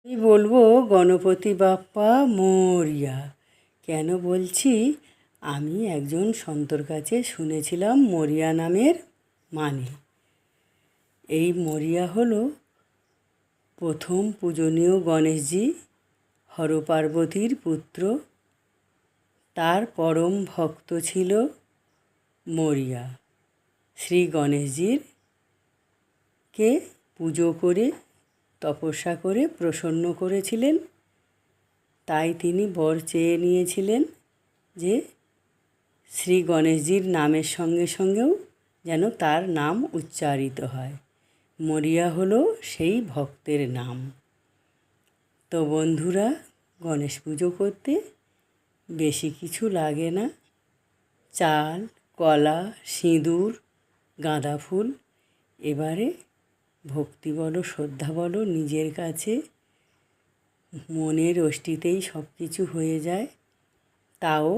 আমি বলবো গণপতি বাপ্পা মোরিয়া। কেন বলছি, আমি একজন সন্তর কাছে শুনেছিলাম মরিয়া নামের মানে। এই মরিয়া হলো প্রথম পূজনীয় গণেশজি, হরপার্বতীর পুত্র। তার পরম ভক্ত ছিল মরিয়া। শ্রী গণেশজির কে পুজো করে তপস্যা করে প্রসন্ন করেছিলেন। তাই তিনি বর চেয়ে নিয়েছিলেন যে শ্রী গণেশজির নামের সঙ্গে সঙ্গেও যেন তার নাম উচ্চারিত হয়। মরিয়া হলো সেই ভক্তের নাম। তো বন্ধুরা, গণেশ পুজো করতে বেশি কিছু লাগে না। চাল, কলা, সিঁদুর, গাঁদা ফুল। এবারে ভক্তি বলো, শ্রদ্ধা বলো, নিজের কাছে মনের অষ্টিতেই সব কিছু হয়ে যায়। তাও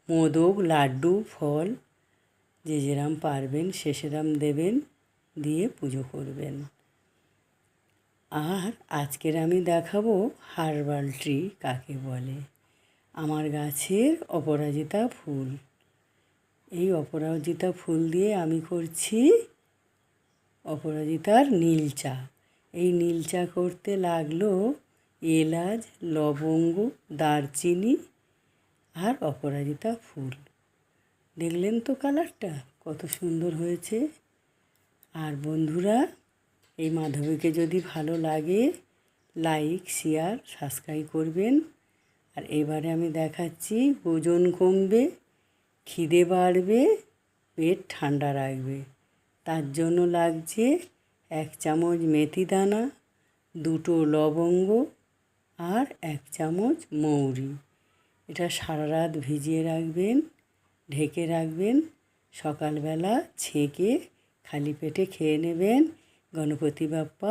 মোদক, লাড্ডু, ফল যে যেরম পারবেন সে সেরম দেবেন, দিয়ে পুজো করবেন। আর আজকের আমি দেখাবো হার্বাল ট্রি কাকে বলে। আমার গাছের অপরাজিতা ফুল। এই অপরাজিতা ফুল দিয়ে আমি করছি অপরাজিতার নীল চা। এই নীল চা করতে লাগলো এলাচ, লবঙ্গ, দারচিনি আর অপরাজিতা ফুল। দেখলেন তো কালারটা কত সুন্দর হয়েছে। আর বন্ধুরা, এই মাধবীকে যদি ভালো লাগে লাইক, শেয়ার, সাবস্ক্রাইব করবেন। আর এবারে আমি দেখাচ্ছি ওজন কমবে, খিদে বাড়বে, পেট ঠান্ডা রাখবে। তার জন্য লাগছে 1 চামচ মেথি দানা, 2টো লবঙ্গ আর 1 চামচ মৌরি। এটা সারা রাত ভিজিয়ে রাখবেন, ঢেকে রাখবেন। সকালবেলা ছেঁকে খালি পেটে খেয়ে নেবেন। গণপতি বাপ্পা